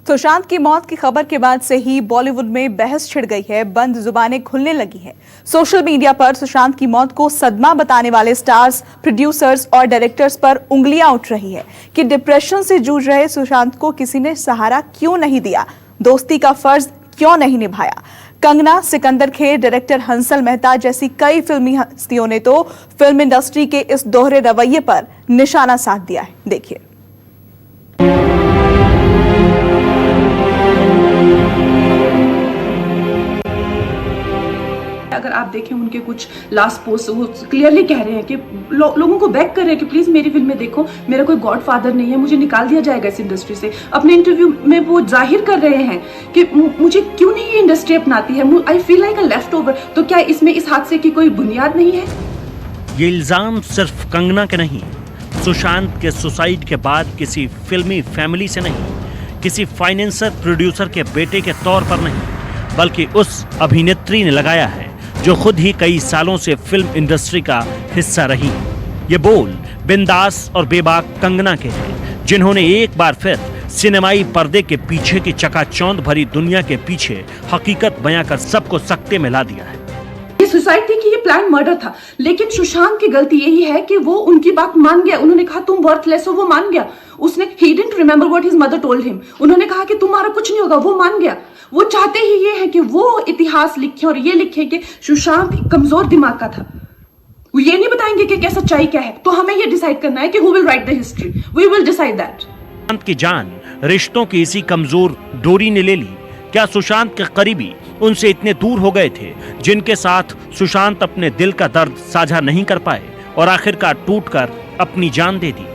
सुशांत की मौत की खबर के बाद से ही बॉलीवुड में बहस छिड़ गई है, बंद जुबानें खुलने लगी हैं। सोशल मीडिया पर सुशांत की मौत को सदमा बताने वाले स्टार्स, प्रोड्यूसर्स और डायरेक्टर्स पर उंगलियां उठ रही है कि डिप्रेशन से जूझ रहे सुशांत को किसी ने सहारा क्यों नहीं दिया, दोस्ती का फर्ज क्यों नहीं निभाया। कंगना, सिकंदर खेर, डायरेक्टर हंसल मेहता जैसी कई फिल्मी हस्तियों ने तो फिल्म इंडस्ट्री के इस दोहरे रवैये पर निशाना साध दिया है। देखिए। अगर आप देखें उनके कुछ लास्ट पोस्ट, वो क्लियरली कह रहे हैं कि लोगों को बैक कर रहे हैं कि प्लीज मेरी फिल्म में देखो, मेरा कोई गॉडफादर नहीं है, मुझे निकाल दिया जाएगा इस इंडस्ट्री से। अपने इंटरव्यू में वो जाहिर कर रहे हैं कि मुझे क्यों नहीं ये इंडस्ट्री अपनाती है, I feel like a left over. तो क्या इसमें इस हादसे की कोई बुनियाद नहीं है? ये इल्जाम सिर्फ कंगना के नहीं, सुशांत के सुसाइड के बाद किसी फिल्मी फैमिली से नहीं, किसी फाइनेंसर प्रोड्यूसर के बेटे के तौर पर नहीं, बल्कि उस अभिनेत्री ने लगाया है जो खुद ही कई सालों से फिल्म इंडस्ट्री का हिस्सा रही। ये बोल बिंदास और बेबाक कंगना के हैं, जिन्होंने एक बार फिर सिनेमाई पर्दे के पीछे की चकाचौंध भरी दुनिया के पीछे हकीकत बयां कर सबको सकते में ला दिया है। ये सुसाइड थी कि ये प्लान मर्डर था, लेकिन सुशांत की गलती यही है कि वो उनकी बात मान गया। उन्होंने कहा तुम वर्थलेस हो, वो मान गया। उसने he didn't remember what his mother told him। उन्होंने कहा कि तुम्हारा कुछ नहीं होगा, वो मान गया। वो चाहते ही ये है कि वो इतिहास लिखे और ये लिखे कि सुशांत कमजोर दिमाग का था। वो ये नहीं बताएंगे कि क्या सच्चाई क्या है। तो हमें ये डिसाइड करना है कि who will write the history। We will decide that। Sushant की जान रिश्तों की इसी कमजोर डोरी ने ले ली। क्या सुशांत के करीबी उनसे इतने दूर हो गए थे जिनके साथ सुशांत अपने दिल का दर्द साझा नहीं कर पाए और आखिरकार टूटकर अपनी जान दे दी।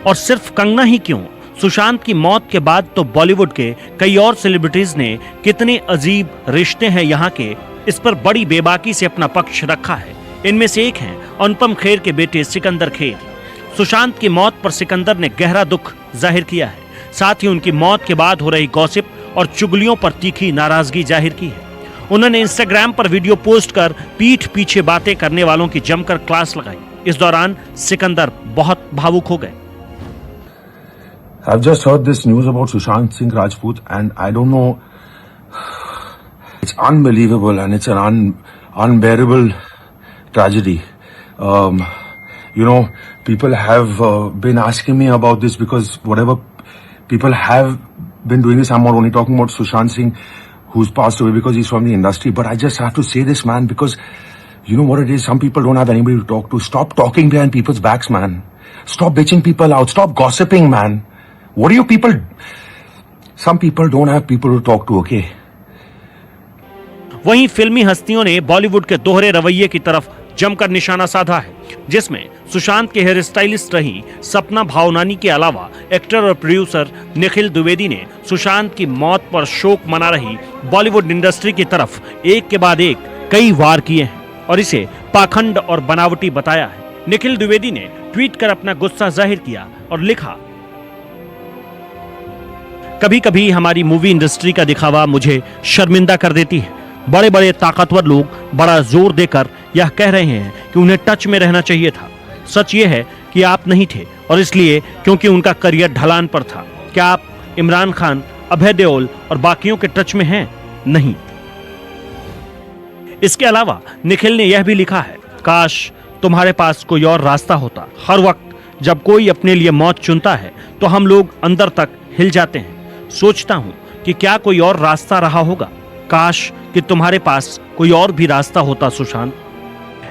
और सिर्फ कंगना ही क्यों, सुशांत की मौत के बाद तो बॉलीवुड के कई और सेलिब्रिटीज ने कितने अजीब रिश्ते हैं यहाँ के, इस पर बड़ी बेबाकी से अपना पक्ष रखा है। इनमें से एक हैं अनुपम खेर के बेटे सिकंदर खेर। सुशांत की मौत पर सिकंदर ने गहरा दुख जाहिर किया है, साथ ही उनकी मौत के बाद हो रही गॉसिप और चुगलियों पर तीखी नाराजगी जाहिर की है। उन्होंने इंस्टाग्राम पर वीडियो पोस्ट कर पीठ पीछे बातें करने वालों की जमकर क्लास लगाई। इस दौरान सिकंदर बहुत भावुक हो गए। I've just heard this news about Sushant Singh Rajput and I don't know, it's unbelievable and it's an unbearable tragedy. You know, people have been asking me about this because whatever people have been doing this, I'm not only talking about Sushant Singh who's passed away because he's from the industry, but I just have to say this, man, because you know what it is, some people don't have anybody to talk to. Stop talking behind people's backs, man. Stop bitching people out. Stop gossiping, man. What do you people? Some people don't have people to talk to, okay? वहीं फिल्मी हस्तियों ने बॉलीवुड के दोहरे रवैये की तरफ जमकर निशाना साधा है, जिसमें सुशांत के हेयर स्टाइलिस्ट रही सपना भावनानी के अलावा एक्टर और प्रोड्यूसर निखिल द्विवेदी ने सुशांत की मौत पर शोक मना रही बॉलीवुड इंडस्ट्री की तरफ एक के बाद एक कई वार किए हैं और इसे पाखंड और बनावटी बताया है। निखिल द्विवेदी ने ट्वीट कर अपना गुस्सा जाहिर किया और लिखा, कभी कभी हमारी मूवी इंडस्ट्री का दिखावा मुझे शर्मिंदा कर देती है। बड़े बड़े ताकतवर लोग बड़ा जोर देकर यह कह रहे हैं कि उन्हें टच में रहना चाहिए था। सच ये है कि आप नहीं थे, और इसलिए क्योंकि उनका करियर ढलान पर था। क्या आप इमरान खान, अभय देओल और बाकियों के टच में हैं? नहीं। इसके अलावा निखिल ने यह भी लिखा है, काश तुम्हारे पास कोई और रास्ता होता। हर वक्त जब कोई अपने लिए मौत चुनता है तो हम लोग अंदर तक हिल जाते हैं। सोचता हूं कि क्या कोई और रास्ता रहा होगा। काश कि तुम्हारे पास कोई और भी रास्ता होता सुशांत।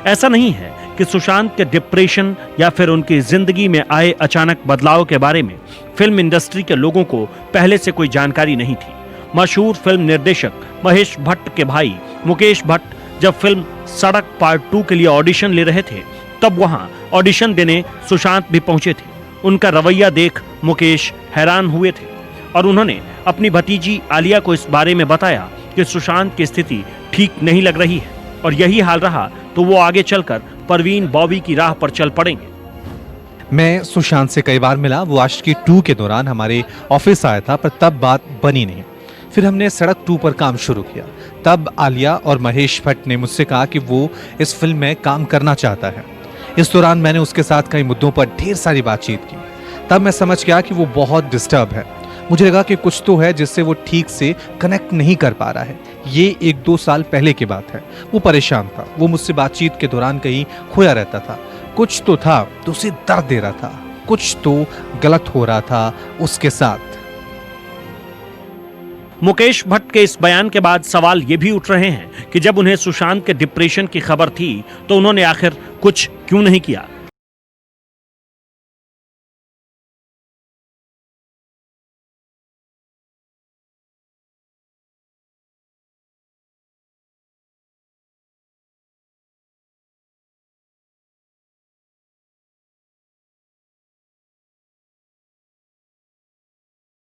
ऐसा नहीं है कि सुशांत के डिप्रेशन या फिर उनकी जिंदगी में आए अचानक बदलाव के बारे में फिल्म इंडस्ट्री के लोगों को पहले से कोई जानकारी नहीं थी। मशहूर फिल्म निर्देशक महेश भट्ट के भाई मुकेश भट्ट जब फिल्म सड़क पार्ट 2 के लिए ऑडिशन ले रहे थे, तब वहां ऑडिशन देने सुशांत भी पहुंचे थे। उनका रवैया देख मुकेश हैरान हुए थे और उन्होंने अपनी भतीजी आलिया को इस बारे में बताया कि सुशांत की स्थिति ठीक नहीं लग रही है और यही हाल रहा तो वो आगे चलकर परवीन बॉबी की राह पर चल पड़ेंगे। मैं सुशांत से कई बार मिला। वो आशिकी 2 के दौरान हमारे ऑफिस आया था, पर तब बात बनी नहीं। फिर हमने सड़क 2 पर काम शुरू किया। तब आलिया और महेश भट्ट ने मुझसे कहा कि वो इस फिल्म में काम करना चाहता है। इस दौरान मैंने उसके साथ कई मुद्दों पर ढेर सारी बातचीत की। तब मैं समझ गया कि वो बहुत डिस्टर्ब है। मुझे लगा कि कुछ तो है जिससे वो ठीक से कनेक्ट नहीं कर पा रहा है। ये 1-2 साल पहले की बात है। वो परेशान था। वो मुझसे बातचीत के दौरान कहीं खोया रहता था। कुछ तो था तो उसे दर्द दे रहा था, कुछ तो गलत हो रहा था उसके साथ। मुकेश भट्ट के इस बयान के बाद सवाल ये भी उठ रहे हैं कि जब उन्हें सुशांत के डिप्रेशन की खबर थी तो उन्होंने आखिर कुछ क्यों नहीं किया।